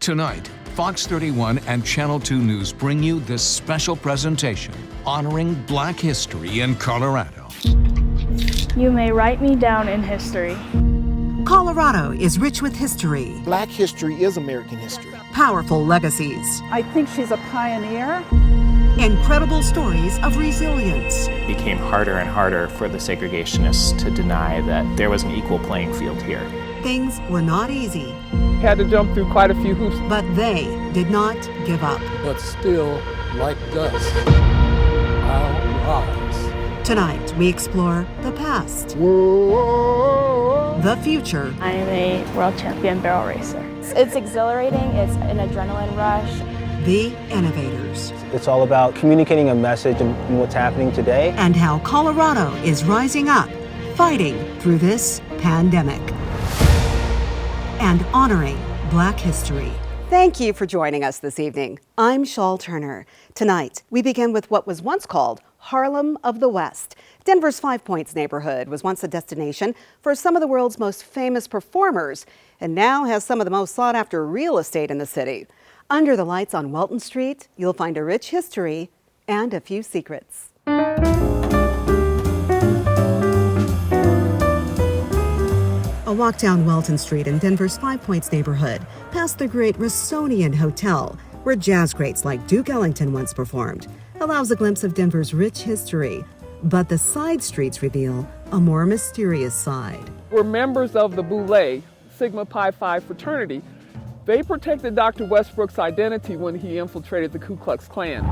Tonight, Fox 31 and Channel 2 News bring you this special presentation honoring Black history in Colorado. You may write me down in history. Colorado is rich with history. Black history is American history. Powerful legacies. I think she's a pioneer. Incredible stories of resilience. It became harder and harder for the segregationists to deny that there was an equal playing field here. Things were not easy. Had to jump through quite a few hoops. But they did not give up. But still, like dust, I'll rise. Tonight, we explore the past, the future. I am a world champion barrel racer. It's exhilarating, it's an adrenaline rush. The innovators. It's all about communicating a message and what's happening today. And how Colorado is rising up, fighting through this pandemic. And honoring Black history. Thank you for joining us this evening. I'm Shawl Turner. Tonight, we begin with what was once called Harlem of the West. Denver's Five Points neighborhood was once a destination for some of the world's most famous performers and now has some of the most sought-after real estate in the city. Under the lights on Welton Street, you'll find a rich history and a few secrets. A walk down Welton Street in Denver's Five Points neighborhood, past the great Rossonian Hotel, where jazz greats like Duke Ellington once performed, allows a glimpse of Denver's rich history. But the side streets reveal a more mysterious side. We're members of the Boule, Sigma Pi Phi fraternity. They protected Dr. Westbrook's identity when he infiltrated the Ku Klux Klan.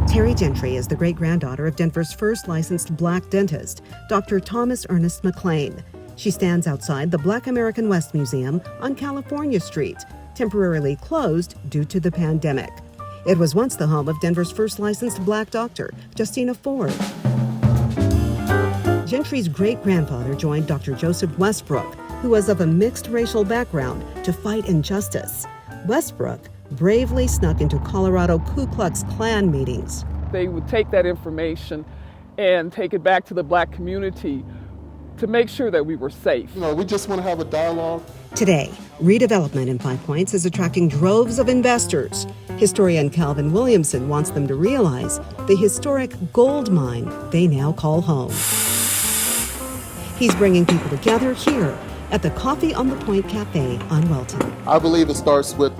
Terry Gentry is the great-granddaughter of Denver's first licensed Black dentist, Dr. Thomas Ernest McLean. She stands outside the Black American West Museum on California Street, temporarily closed due to the pandemic. It was once the home of Denver's first licensed Black doctor, Justina Ford. Gentry's great-grandfather joined Dr. Joseph Westbrook, who was of a mixed racial background, to fight injustice. Westbrook bravely snuck into Colorado Ku Klux Klan meetings. They would take that information and take it back to the Black community to make sure that we were safe. We just want to have a dialogue. Today, redevelopment in Five Points is attracting droves of investors. Historian Calvin Williamson wants them to realize the historic gold mine they now call home. He's bringing people together here at the Coffee on the Point Cafe on Welton. I believe it starts with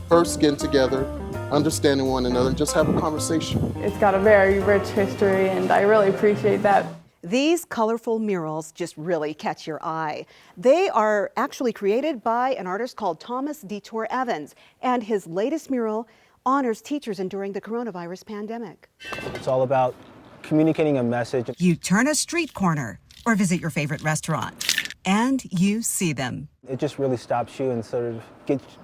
first getting together, understanding one another, and just have a conversation. It's got a very rich history, and I really appreciate that. These colorful murals just really catch your eye. They are actually created by an artist called Thomas Detour Evans, and his latest mural honors teachers enduring the coronavirus pandemic. It's all about communicating a message. You turn a street corner or visit your favorite restaurant, and you see them. It just really stops you and sort of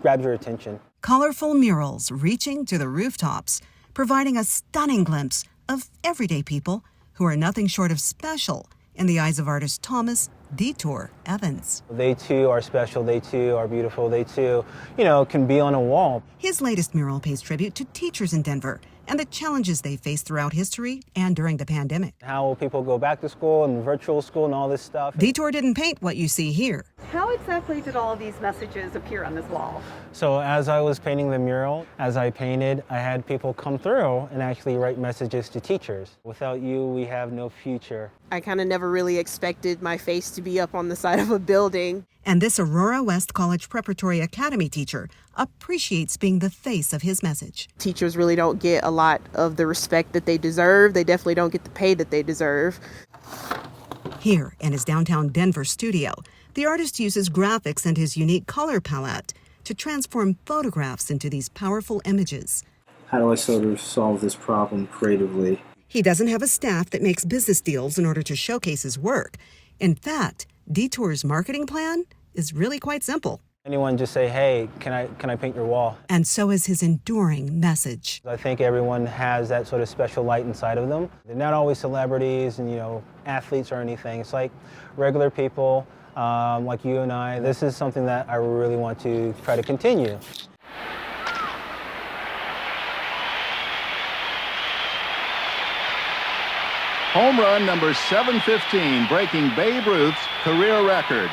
grabs your attention. Colorful murals reaching to the rooftops, providing a stunning glimpse of everyday people who are nothing short of special in the eyes of artist Thomas Detour Evans. They too are special, they too are beautiful, they too, can be on a wall. His latest mural pays tribute to teachers in Denver and the challenges they faced throughout history and during the pandemic. How will people go back to school and virtual school and all this stuff? Detour didn't paint what you see here. How exactly did all of these messages appear on this wall? So as I was painting the mural, as I painted, I had people come through and actually write messages to teachers. Without you, we have no future. I kind of never really expected my face to be up on the side of a building. And this Aurora West College Preparatory Academy teacher appreciates being the face of his message. Teachers really don't get a lot of the respect that they deserve. They definitely don't get the pay that they deserve. Here in his downtown Denver studio, the artist uses graphics and his unique color palette to transform photographs into these powerful images. How do I sort of solve this problem creatively? He doesn't have a staff that makes business deals in order to showcase his work. In fact, Detour's marketing plan is really quite simple. Anyone just say, hey, can I paint your wall? And so is his enduring message. I think everyone has that sort of special light inside of them. They're not always celebrities and, athletes or anything. It's like regular people like you and I. This is something that I really want to try to continue. Home run number 715, breaking Babe Ruth's career record.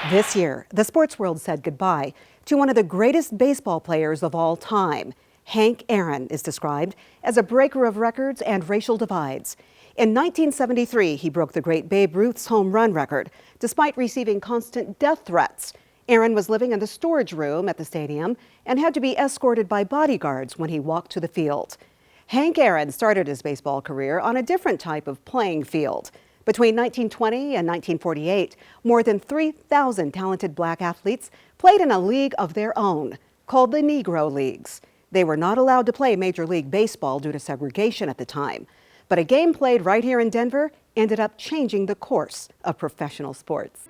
This year, the sports world said goodbye to one of the greatest baseball players of all time. Hank Aaron is described as a breaker of records and racial divides. In 1973, he broke the great Babe Ruth's home run record, despite receiving constant death threats. Aaron was living in the storage room at the stadium and had to be escorted by bodyguards when he walked to the field. Hank Aaron started his baseball career on a different type of playing field. Between 1920 and 1948, more than 3,000 talented black athletes played in a league of their own, called the Negro Leagues. They were not allowed to play Major League Baseball due to segregation at the time. But a game played right here in Denver ended up changing the course of professional sports.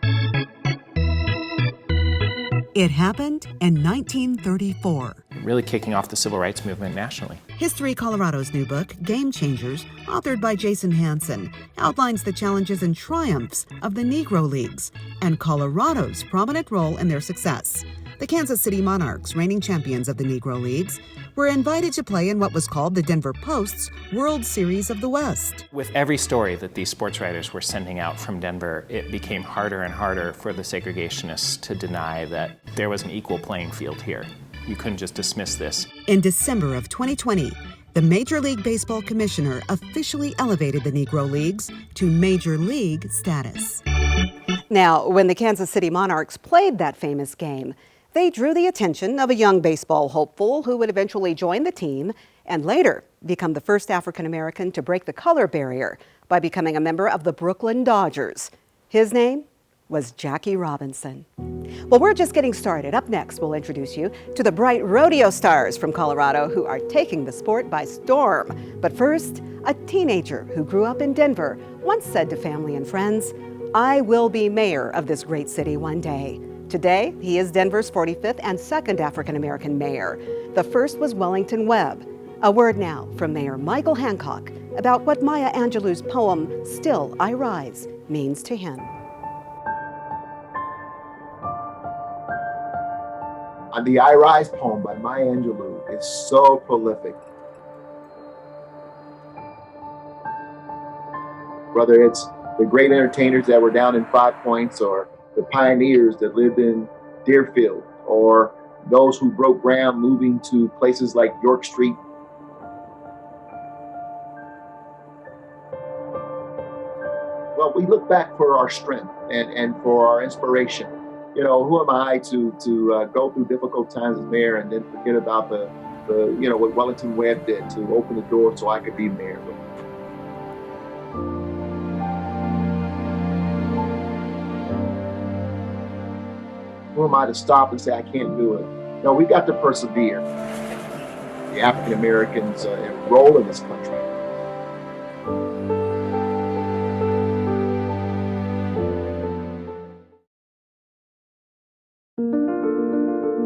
It happened in 1934. Really kicking off the civil rights movement nationally. History Colorado's new book, Game Changers, authored by Jason Hansen, outlines the challenges and triumphs of the Negro Leagues and Colorado's prominent role in their success. The Kansas City Monarchs, reigning champions of the Negro Leagues, were invited to play in what was called the Denver Post's World Series of the West. With every story that these sports writers were sending out from Denver, it became harder and harder for the segregationists to deny that there was an equal playing field here. You couldn't just dismiss this. In December of 2020, the Major League Baseball Commissioner officially elevated the Negro Leagues to Major League status. Now, when the Kansas City Monarchs played that famous game, they drew the attention of a young baseball hopeful who would eventually join the team and later become the first African American to break the color barrier by becoming a member of the Brooklyn Dodgers. His name was Jackie Robinson. Well, we're just getting started. Up next, we'll introduce you to the bright rodeo stars from Colorado who are taking the sport by storm. But first, a teenager who grew up in Denver once said to family and friends, "I will be mayor of this great city one day." Today, he is Denver's 45th and second African-American mayor. The first was Wellington Webb. A word now from Mayor Michael Hancock about what Maya Angelou's poem, Still I Rise, means to him. The I Rise poem by Maya Angelou is so prolific. Whether it's the great entertainers that were down in 5 Points or the pioneers that lived in Deerfield, or those who broke ground moving to places like York Street. Well, we look back for our strength and for our inspiration. You know, who am I to go through difficult times as mayor and then forget about the what Wellington Webb did to open the door so I could be mayor. Who am I to stop and say I can't do it? No, we've got to persevere. The African Americans' role in this country.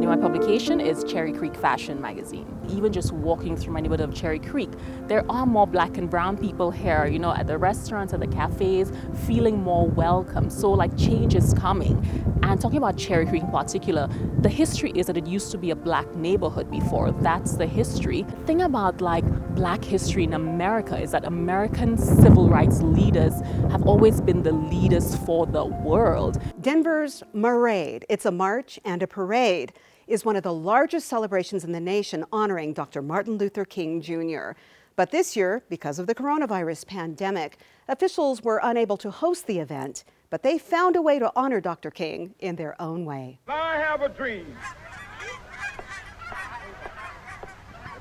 My publication is Cherry Creek Fashion Magazine. Even just walking through my neighborhood of Cherry Creek, there are more black and brown people here, you know, at the restaurants, at the cafes, feeling more welcome. So like change is coming. And talking about Cherry Creek in particular, the history is that it used to be a black neighborhood before. That's the history. The thing about like black history in America is that American civil rights leaders have always been the leaders for the world. Denver's Marade, it's a march and a parade, is one of the largest celebrations in the nation honoring Dr. Martin Luther King Jr. But this year, because of the coronavirus pandemic, officials were unable to host the event, but they found a way to honor Dr. King in their own way. I have a dream.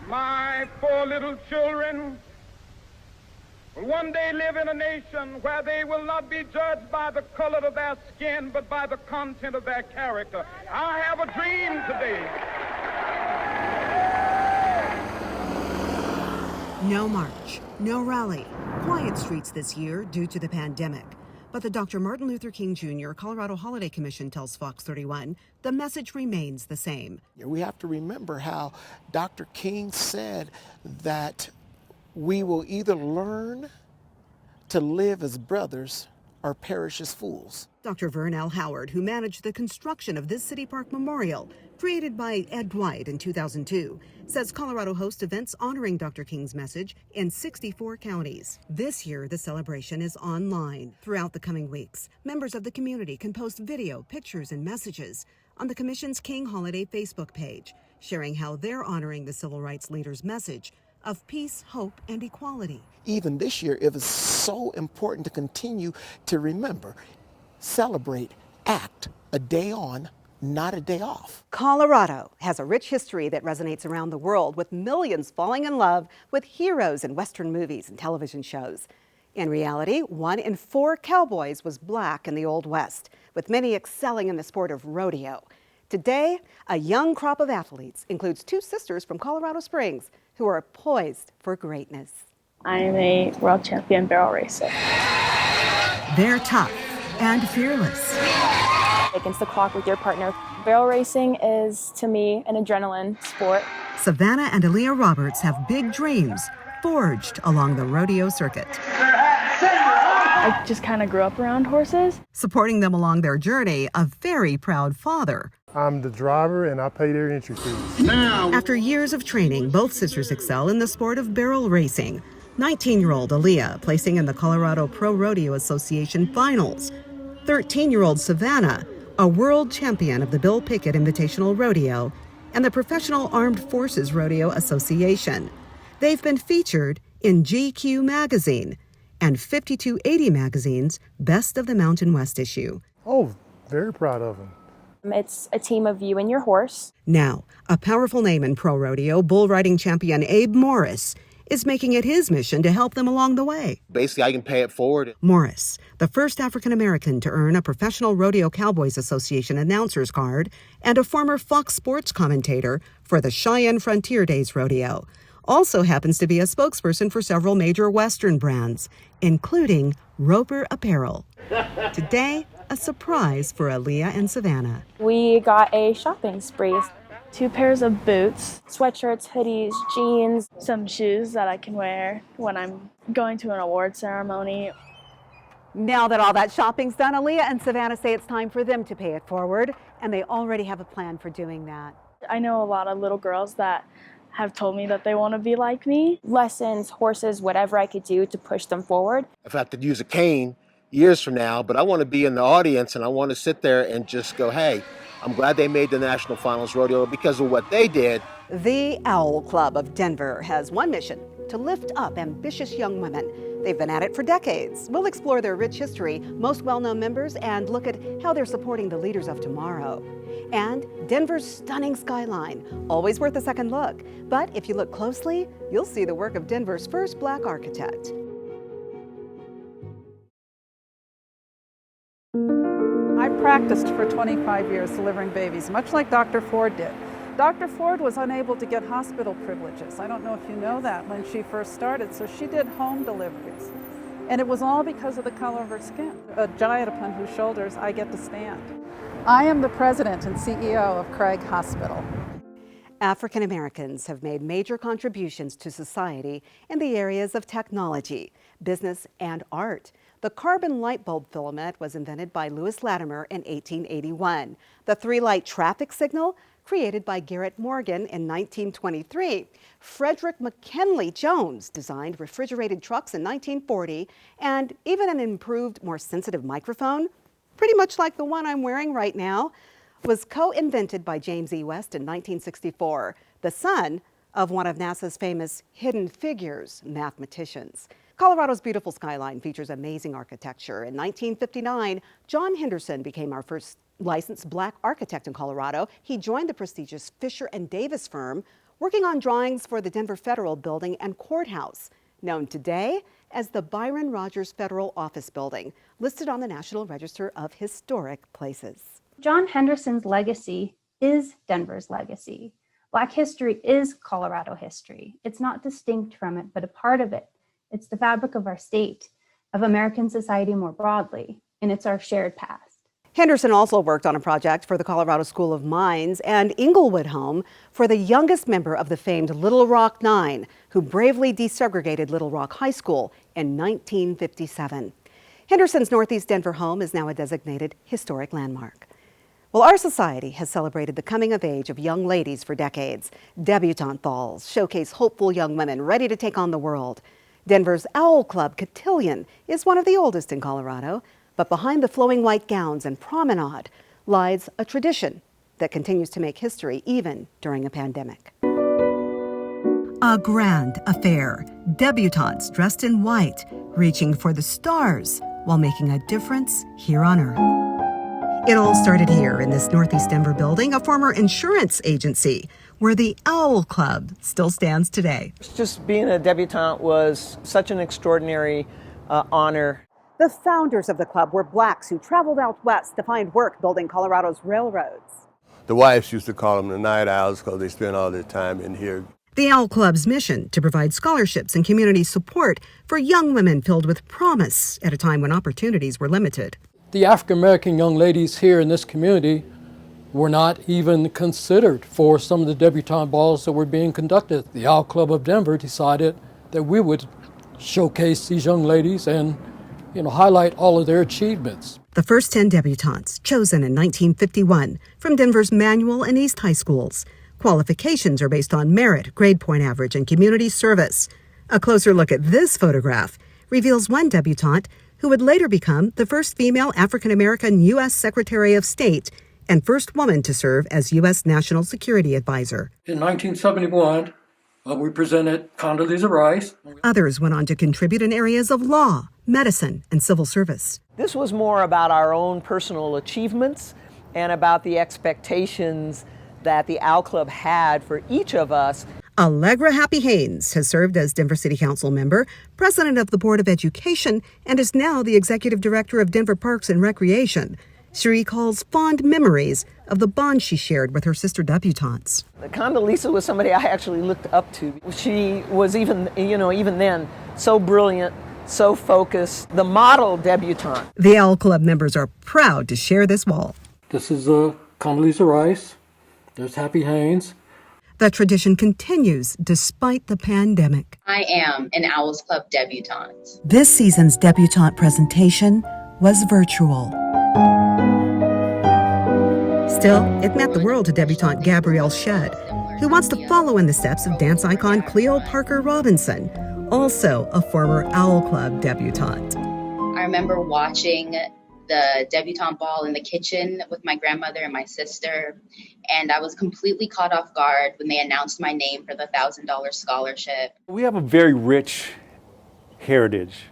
My 4 little children will one day live in a nation where they will not be judged by the color of their skin, but by the content of their character. I have a dream today. No march, no rally, quiet streets this year due to the pandemic. But the Dr. Martin Luther King Jr. Colorado Holiday Commission tells Fox 31 the message remains the same. We have to remember how Dr. King said that we will either learn to live as brothers or perish as fools. Dr. Vern L. Howard, who managed the construction of this City Park Memorial, created by Ed Dwight in 2002, says Colorado hosts events honoring Dr. King's message in 64 counties. This year, the celebration is online. Throughout the coming weeks, members of the community can post video, pictures, and messages on the Commission's King Holiday Facebook page, sharing how they're honoring the civil rights leader's message of peace, hope, and equality. Even this year, it was so important to continue to remember, celebrate, act a day on, not a day off. Colorado has a rich history that resonates around the world, with millions falling in love with heroes in Western movies and television shows. In reality, 1 in 4 cowboys was black in the Old West, with many excelling in the sport of rodeo. Today, a young crop of athletes includes 2 sisters from Colorado Springs who are poised for greatness. I'm a world champion barrel racer. They're tough and fearless. Against the clock with your partner. Barrel racing is, to me, an adrenaline sport. Savannah and Aaliyah Roberts have big dreams forged along the rodeo circuit. I just kind of grew up around horses. Supporting them along their journey, a very proud father. I'm the driver and I pay their entry fees. Now, after years of training, both sisters excel in the sport of barrel racing. 19-year-old Aaliyah placing in the Colorado Pro Rodeo Association finals. 13-year-old Savannah, a world champion of the Bill Pickett Invitational Rodeo and the Professional Armed Forces Rodeo Association. They've been featured in GQ magazine and 5280 magazine's Best of the Mountain West issue. Oh, very proud of them. It's a team of you and your horse. Now, a powerful name in pro rodeo, bull riding champion Abe Morris, is making it his mission to help them along the way. Basically, I can pay it forward. Morris, the first African American to earn a Professional Rodeo Cowboys Association announcer's card and a former Fox Sports commentator for the Cheyenne Frontier Days Rodeo, also happens to be a spokesperson for several major Western brands, including Roper Apparel. Today, a surprise for Aaliyah and Savannah. We got a shopping spree. 2 pairs of boots, Sweatshirts, hoodies, jeans. some shoes that I can wear when I'm going to an award ceremony. Now that all that shopping's done, Aaliyah and Savannah say it's time for them to pay it forward, and they already have a plan for doing that. I know a lot of little girls that have told me that they want to be like me. Lessons, horses, whatever I could do to push them forward. If I have to use a cane years from now, but I want to be in the audience and I want to sit there and just go, hey, I'm glad they made the National Finals Rodeo because of what they did. The Owl Club of Denver has one mission: to lift up ambitious young women. They've been at it for decades. We'll explore their rich history, most well-known members, and look at how they're supporting the leaders of tomorrow. And Denver's stunning skyline, always worth a second look. But if you look closely, you'll see the work of Denver's first black architect. I practiced for 25 years delivering babies, much like Dr. Ford did. Dr. Ford was unable to get hospital privileges. I don't know if you know that when she first started, so she did home deliveries. And it was all because of the color of her skin, a giant upon whose shoulders I get to stand. I am the president and CEO of Craig Hospital. African Americans have made major contributions to society in the areas of technology, business, and art. The carbon light bulb filament was invented by Lewis Latimer in 1881. The 3-light traffic signal, created by Garrett Morgan in 1923. Frederick McKinley Jones designed refrigerated trucks in 1940, and even an improved, more sensitive microphone, pretty much like the one I'm wearing right now, was co-invented by James E. West in 1964, the son of one of NASA's famous Hidden Figures mathematicians. Colorado's beautiful skyline features amazing architecture. In 1959, John Henderson became our first licensed black architect in Colorado. He joined the prestigious Fisher & Davis firm, working on drawings for the Denver Federal Building and Courthouse, known today as the Byron Rogers Federal Office Building, listed on the National Register of Historic Places. John Henderson's legacy is Denver's legacy. Black history is Colorado history. It's not distinct from it, but a part of it. It's the fabric of our state, of American society more broadly, and it's our shared past. Henderson also worked on a project for the Colorado School of Mines and Inglewood Home for the youngest member of the famed Little Rock Nine, who bravely desegregated Little Rock High School in 1957. Henderson's Northeast Denver home is now a designated historic landmark. Well, our society has celebrated the coming of age of young ladies for decades. Debutante balls showcase hopeful young women ready to take on the world. Denver's Owl Club Cotillion is one of the oldest in Colorado, but behind the flowing white gowns and promenade lies a tradition that continues to make history even during a pandemic. A grand affair. Debutantes dressed in white, reaching for the stars while making a difference here on Earth. It all started here in this Northeast Denver building, a former insurance agency, where the Owl Club still stands today. Just being a debutante was such an extraordinary honor. The founders of the club were blacks who traveled out west to find work building Colorado's railroads. The wives used to call them the night owls because they spent all their time in here. The Owl Club's mission to provide scholarships and community support for young women filled with promise at a time when opportunities were limited. The African American young ladies here in this community were not even considered for some of the debutante balls that were being conducted. The Owl Club of Denver decided that we would showcase these young ladies and highlight all of their achievements. The first 10 debutantes, chosen in 1951 from Denver's Manual and East High Schools. Qualifications are based on merit, grade point average, and community service. A closer look at this photograph reveals one debutante who would later become the first female African-American U.S. Secretary of State and first woman to serve as U.S. National Security Advisor. In 1971, we presented Condoleezza Rice. Others went on to contribute in areas of law, medicine, and civil service. This was more about our own personal achievements and about the expectations that the Owl Club had for each of us. Allegra Happy Haynes has served as Denver City Council member, president of the Board of Education, and is now the executive director of Denver Parks and Recreation. She recalls fond memories of the bond she shared with her sister debutantes. Condoleezza was somebody I actually looked up to. She was even then, so brilliant, so focused, the model debutante. The Owl Club members are proud to share this wall. This is Condoleezza Rice. There's Happy Haynes. The tradition continues despite the pandemic. I am an Owls Club debutante. This season's debutante presentation was virtual. Still, it meant the world to debutante Gabrielle Shedd, who wants to follow in the steps of dance icon Cleo Parker Robinson, also a former Owl Club debutante. I remember watching the debutante ball in the kitchen with my grandmother and my sister, and I was completely caught off guard when they announced my name for the $1,000 scholarship. We have a very rich heritage.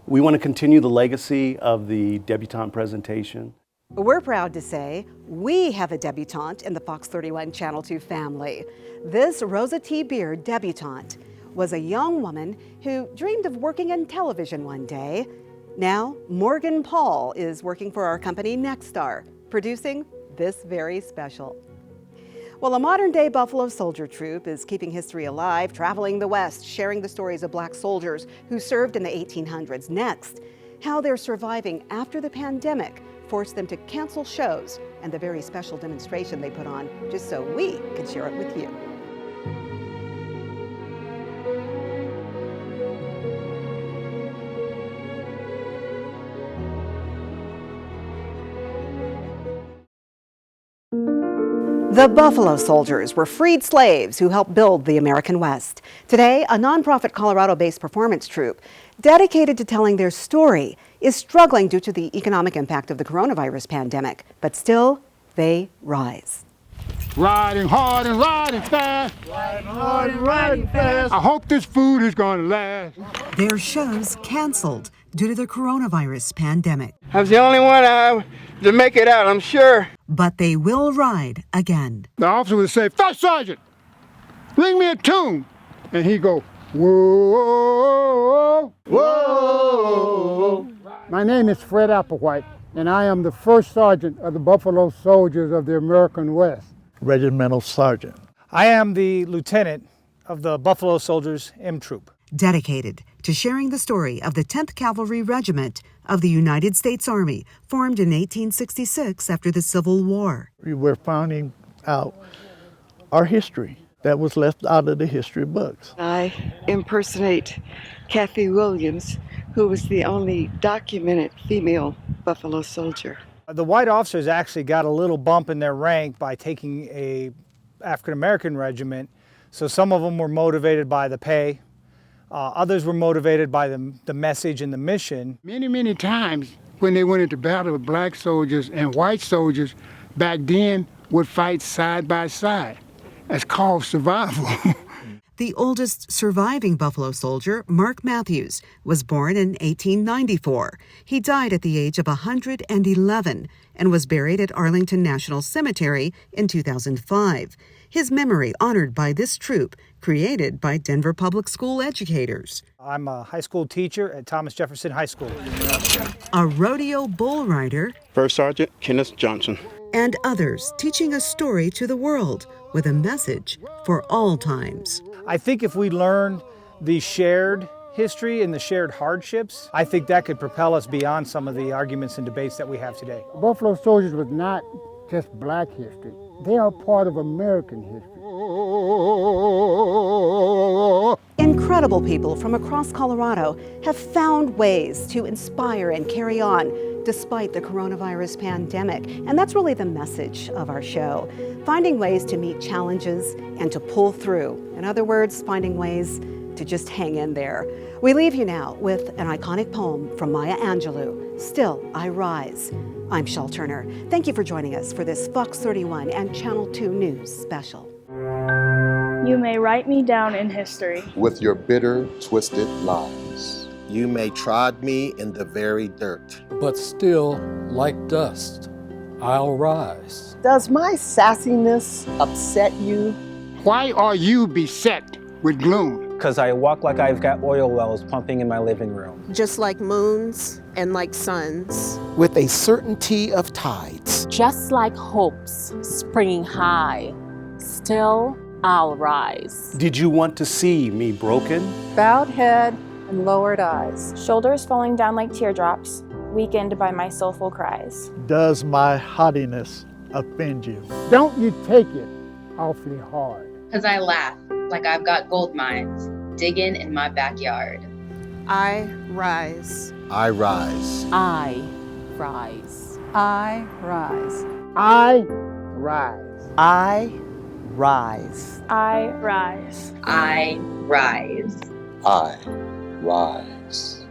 We want to continue the legacy of the debutante presentation. We're proud to say we have a debutante in the Fox 31 Channel 2 family. This Rosa T. Beard debutante was a young woman who dreamed of working in television one day. Now, Morgan Pawl is working for our company Nexstar, producing this very special. Well, a modern-day Buffalo Soldier troupe is keeping history alive, traveling the West, sharing the stories of black soldiers who served in the 1800s. Next, how they're surviving after the pandemic forced them to cancel shows and the very special demonstration they put on just so we could share it with you. The Buffalo Soldiers were freed slaves who helped build the American West. Today, a nonprofit Colorado-based performance troupe dedicated to telling their story is struggling due to the economic impact of the coronavirus pandemic, but still, they rise. Riding hard and riding fast. Riding hard and riding fast. I hope this food is going to last. Their shows canceled due to the coronavirus pandemic. I was the only one to make it out, I'm sure. But they will ride again. The officer would say, "First Sergeant, ring me a tune." And he'd go, "Whoa, whoa." My name is Fred Applewhite, and I am the first sergeant of the Buffalo Soldiers of the American West. Regimental Sergeant. I am the lieutenant of the Buffalo Soldiers M Troop. Dedicated to sharing the story of the 10th Cavalry Regiment of the United States Army, formed in 1866 after the Civil War. We were finding out our history that was left out of the history books. I impersonate Kathy Williams, who was the only documented female Buffalo Soldier. The white officers actually got a little bump in their rank by taking a African-American regiment. So some of them were motivated by the pay. Others were motivated by the message and the mission. Many times when they went into battle, black soldiers and white soldiers back then would fight side by side. That's called survival. The oldest surviving Buffalo Soldier, Mark Matthews, was born in 1894. He died at the age of 111 and was buried at Arlington National Cemetery in 2005. His memory honored by this troop, created by Denver Public School educators. I'm a high school teacher at Thomas Jefferson High School. A rodeo bull rider. First Sergeant Kenneth Johnson. And others teaching a story to the world with a message for all times. I think if we learn the shared history and the shared hardships, I think that could propel us beyond some of the arguments and debates that we have today. Buffalo Soldiers was not just black history. They are part of American history. Incredible people from across Colorado have found ways to inspire and carry on despite the coronavirus pandemic. And that's really the message of our show. Finding ways to meet challenges and to pull through. In other words, finding ways to just hang in there. We leave you now with an iconic poem from Maya Angelou, Still I Rise. I'm Shawl Turner. Thank you for joining us for this Fox 31 and Channel 2 News special. You may write me down in history with your bitter, twisted lies. You may trod me in the very dirt, but still, like dust, I'll rise. Does my sassiness upset you? Why are you beset with gloom? Because I walk like I've got oil wells pumping in my living room. Just like moons and like suns. With a certainty of tides. Just like hopes springing high, still I'll rise. Did you want to see me broken? Bowed head and lowered eyes. Shoulders falling down like teardrops, weakened by my soulful cries. Does my haughtiness offend you? Don't you take it awfully hard. Because I laugh like I've got gold mines digging in my backyard. I rise. I rise. I rise. I rise. I rise. I rise. I rise. I rise. I rise.